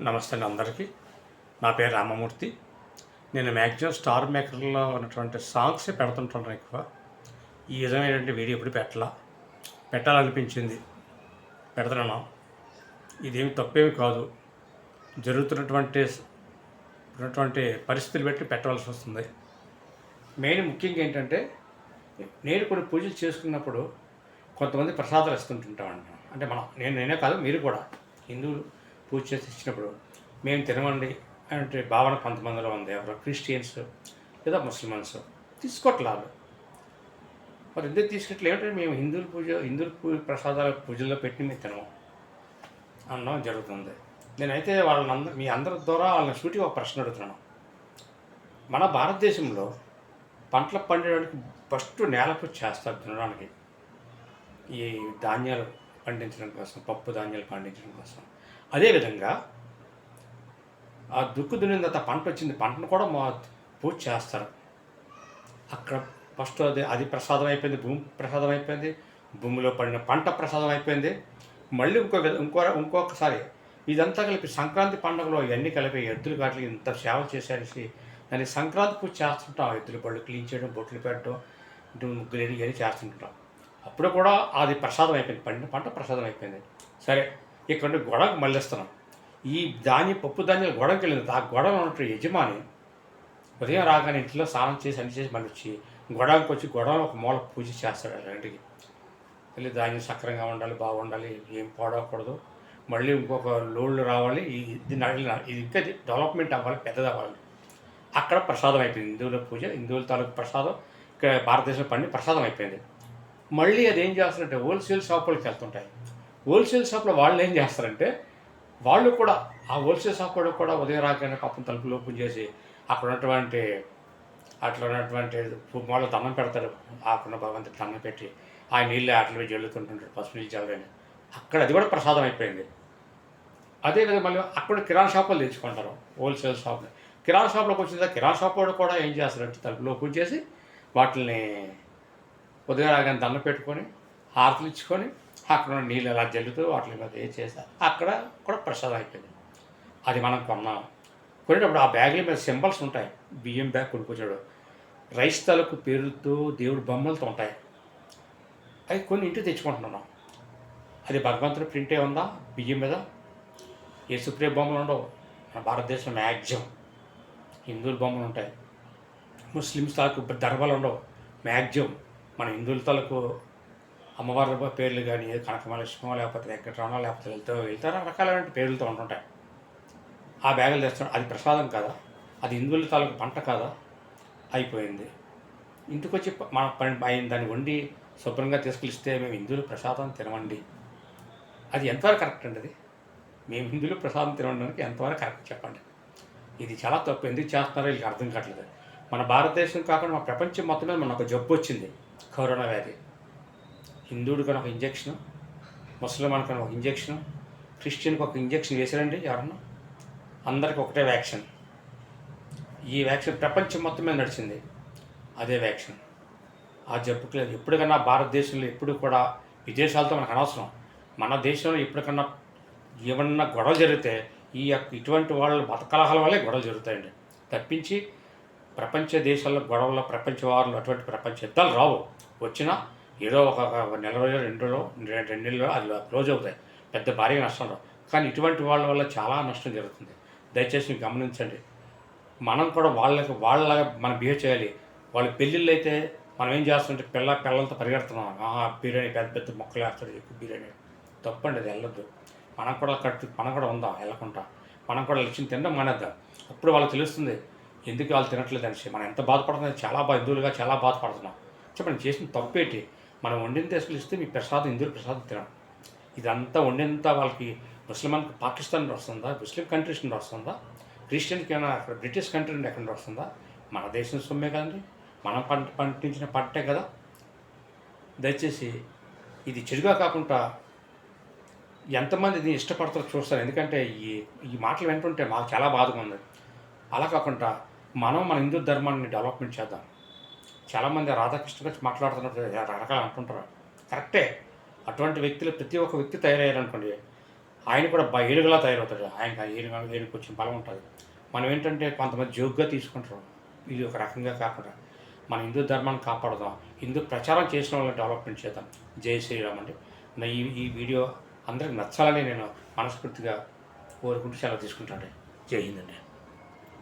నమస్తే అండి అందరికీ. నా పేరు రామమూర్తి. నేను మ్యాక్సిమం స్టార్ మేకర్‌లో ఉన్నటువంటి సాంగ్సే పెడుతుంటాను ఎక్కువ. ఈ విధమైనటువంటి వీడియో ఎప్పుడు పెట్టాలనిపించింది. పెడుతున్నాను. ఇదేమి తప్పేమి కాదు. ఉన్నటువంటి పరిస్థితులు బట్టి పెట్టవలసి వస్తుంది. ముఖ్యంగా ఏంటంటే, నేను కొన్ని పూజలు చేసుకున్నప్పుడు కొంతమంది ప్రసాదాలు ఇస్తుంటుంటామండి. అంటే నేనే కాదు, మీరు కూడా హిందువులు పూజ చేసి ఇచ్చినప్పుడు మేము తినమండి అంటే భావన కొంతమందిలో ఉంది. ఎవరో క్రిస్టియన్స్ లేదా ముస్లిమన్స్ తీసుకోవట్లేదు. మరి ఎందుకు తీసుకోవట్లేదు ఏమిటంటే, మేము హిందువుల ప్రసాదాల పూజల్లో పెట్టి మేము తినము అనడం జరుగుతుంది. నేనైతే మీ అందరి ద్వారా వాళ్ళని సూటిగా ఒక ప్రశ్న అడుగుతున్నాను. మన భారతదేశంలో పంటలు పండడానికి ఫస్ట్ నేల పూజ చేస్తారు తినడానికి. ఈ ధాన్యాలు పండించడం కోసం, పప్పు ధాన్యాలు పండించడం కోసం. అదేవిధంగా ఆ దుక్కు దున్నిన తర్వాత పంట వచ్చింది, పంటను కూడా పూజ చేస్తారు. అక్కడ ఫస్ట్ అది ప్రసాదం అయిపోయింది, భూమి ప్రసాదం అయిపోయింది, భూమిలో పడిన పంట ప్రసాదం అయిపోయింది. మళ్ళీ ఇంకొకసారి ఇదంతా కలిపి సంక్రాంతి పండుగలో ఇవన్నీ కలిపి ఎద్దులు కాట్లకి ఇంత సేవ చేసేసి దాన్ని సంక్రాంతి పూజ చేస్తుంటాం. ఎద్దులు పళ్ళు క్లీన్ చేయడం, బొట్లు పెట్టడం, ముగ్గులు ఇవన్నీ చేస్తుంటాం. అప్పుడు కూడా అది ప్రసాదం అయిపోయింది, పండిన పంట ప్రసాదం అయిపోయింది. సరే, ఇక్కడ గొడవకు మళ్ళిస్తున్నాం. ఈ పప్పు ధాన్యాలు గొడవకి వెళ్ళింది. ఆ గొడవ ఉన్నటువంటి యజమాని ఉదయం రాగానే ఇంట్లో స్నానం చేసి అన్ని చేసి మళ్ళీ వచ్చి గొడవకి వచ్చి గొడవలో ఒక మూల పూజ చేస్తాడు. అలాంటికి వెళ్ళి ధాన్యం సక్రంగా ఉండాలి, బాగుండాలి, ఏం పాడవకూడదు, మళ్ళీ ఇంకొక లోళ్ళు రావాలి, ఇది ఇంకా డెవలప్మెంట్ అవ్వాలి, పెద్దది అవ్వాలి. అక్కడ ప్రసాదం అయిపోయింది. హిందువుల తాలూకు ప్రసాదం ఇక్కడ భారతదేశంలో పండి ప్రసాదం అయిపోయింది. మళ్ళీ అది ఏం చేస్తారంటే హోల్సేల్ షాపులకు వెళ్తుంటాయి. హోల్సేల్ షాప్లో వాళ్ళు ఏం చేస్తారంటే, వాళ్ళు కూడా ఆ హోల్సేల్ షాప్ కూడా ఉదయం రాగానే పాపం తలుపులు ఓపెన్ చేసి అక్కడ ఉన్నటువంటి వాళ్ళు దండం పెడతారు. ఆకున్న భగవంతుడికి దండం పెట్టి ఆ నీళ్ళు అట్లా జల్లుతుంటుంటారు, పసుపు నీళ్ళు చల్లని. అక్కడ అది కూడా ప్రసాదం అయిపోయింది. అదేవిధంగా మళ్ళీ అక్కడ కిరాణా షాపులు తెచ్చుకుంటారు. హోల్సేల్ షాప్లో కిరాణా షాప్లోకి వచ్చిన కిరాణా షాప్ కూడా ఏం చేస్తారంటే తలుపులు ఓపెన్ చేసి వాటిని ఉదయం రాగానే దండం పెట్టుకొని హారతులు ఇచ్చుకొని అక్కడ నీళ్ళు ఎలా జల్లుతూ వాటి మీద చేస్తారు. అక్కడ కూడా ప్రసాదం అయిపోయింది. అది మనం కొనేటప్పుడు ఆ బ్యాగుల మీద సింబల్స్ ఉంటాయి. బియ్యం బ్యాగ్ కొనుక్కొచ్చాడు, రైస్ తాలూకు పేరుతో దేవుడు బొమ్మలతో ఉంటాయి. అవి కొన్ని ఇంటికి తెచ్చుకుంటున్నాం. అది భగవంతుడి ప్రింటే ఉందా బియ్యం మీద? యేసుప్రియ బొమ్మలు ఉండవు. మన భారతదేశం మ్యాక్సిమం హిందువుల బొమ్మలు ఉంటాయి. ముస్లిమ్స్ తాలూకు దర్బాలు ఉండవు. మ్యాక్సిమం మన హిందువుల తాలూకు అమ్మవారి పేర్లు కానీ, కనకమలక్ష్మో లేకపోతే వెంకటరమణ లేకపోతే వెళ్తారు రకాలైన పేర్లతో ఉంటుంటాయి. ఆ బ్యాగులు తెస్తాం. అది ప్రసాదం కాదా? అది హిందువుల తాలూకు పంట కాదా? అయిపోయింది. ఇంటికి వచ్చి మన దాన్ని వండి శుభ్రంగా తీసుకెళ్ళిస్తే మేము హిందువులు ప్రసాదం తినవండి, అది ఎంతవరకు కరెక్ట్ అండి? అది మేము హిందువులు ప్రసాదం తినడానికి ఎంతవరకు కరెక్ట్ చెప్పండి. ఇది చాలా తప్పు. ఎందుకు చేస్తున్నారో వీళ్ళకి అర్థం కావట్లేదు. మన భారతదేశం కాకుండా మన ప్రపంచం మొత్తం మీద మనకు ఒక జబ్బు వచ్చింది, కరోనా వ్యాధి. హిందువుడికి ఒక ఇంజక్షను, ముస్లిమానికి ఒక ఇంజక్షను, క్రిస్టియన్కి ఒక ఇంజక్షన్ వేసారండి ఎవరన్నా? అందరికీ ఒకటే వ్యాక్సిన్. ఈ వ్యాక్సిన్ ప్రపంచం మొత్తం మీద నడిచింది. అదే వ్యాక్సిన్. ఆ జబ్బుకి లేదు. ఎప్పటికన్నా భారతదేశంలో ఎప్పుడు కూడా విదేశాలతో మనకు అనవసరం. మన దేశంలో ఎప్పటికన్నా ఏమన్నా గొడవలు జరిగితే ఇటువంటి వాళ్ళ మతకలహాల వల్లే గొడవలు జరుగుతాయండి. తప్పించి ప్రపంచ దేశాల్లో గొడవల్లో, ప్రపంచ వారులు, అటువంటి ప్రపంచ యుద్ధాలు రావు. వచ్చినా ఏదో ఒక నెల రోజులు, 2 నెలలు అది క్లోజ్ అవుతాయి. పెద్ద భారీగా నష్టం రావు. కానీ ఇటువంటి వాళ్ళ వల్ల చాలా నష్టం జరుగుతుంది. దయచేసి మీరు గమనించండి. మనం కూడా వాళ్ళలాగా మనం బిహేవ్ చేయాలి. వాళ్ళ పెళ్ళిళ్ళు అయితే మనం ఏం చేస్తుంటే పిల్లలతో పరిగెడుతున్నాం. బిర్యానీ పెద్ద పెద్ద మొక్కలు వేస్తాడు, ఎక్కువ బిర్యానీ. తప్పండి, అది వెళ్ళొద్దు. మనం కూడా ఉందాం, వెళ్ళకుండా మనం కూడా లక్ష్యం తినడం మానేద్దాం. అప్పుడు వాళ్ళకి తెలుస్తుంది ఎందుకు వాళ్ళు తినట్లేదు అనేసి. మనం ఎంత బాధపడుతుంది, హిందువులుగా చాలా బాధపడుతున్నాం. చెప్పండి, చేసిన తప్పేంటి? మనం వండిన తీసుకెళ్ళిస్తే మీ ప్రసాదం హిందువుల ప్రసాదం తినడం. ఇదంతా వండినంతా వాళ్ళకి ముస్లిమానికి పాకిస్తాన్ నుండి వస్తుందా? ముస్లిం కంట్రీస్ నుండి వస్తుందా? క్రిస్టియన్కి ఏమైనా అక్కడ బ్రిటిష్ కంట్రీ నుండి ఎక్కడ వస్తుందా? మన దేశం సొమ్మే కదండి, మనం పండించిన పంటే కదా. దయచేసి ఇది చెడుగా కాకుండా ఎంతమంది దీన్ని ఇష్టపడతారో చూస్తారు. ఎందుకంటే ఈ మాటలు వింటుంటే మాకు చాలా బాధగా ఉంది. అలా కాకుండా మనం మన హిందూ ధర్మాన్ని డెవలప్మెంట్ చేద్దాం. చాలామంది రాధాకృష్ణ గురించి మాట్లాడుతున్నప్పుడు రకరకాలు అంటుంటారు. కరెక్టే. అటువంటి వ్యక్తులు ప్రతి ఒక్క వ్యక్తి తయారయ్యారనుకోండి, ఆయన కూడా ఏనుగులా తయారవుతాడు. ఆయనకి ఏనుగుకి వచ్చిన బలం ఉంటుంది. మనం ఏంటంటే కొంతమంది జోక్‌గా తీసుకుంటారు. ఇది ఒక రకంగా కాకుండా మన హిందూ ధర్మాన్ని కాపాడుదాం. హిందూ ప్రచారం చేసిన వాళ్ళని డెవలప్‌మెంట్ చేద్దాం. జై శ్రీరామ్ అండి. ఈ వీడియో అందరికి నచ్చాలని నేను మనస్ఫూర్తిగా కోరుకుంటూ సెలవు తీసుకుంటానండి. జై హింద్ అండి.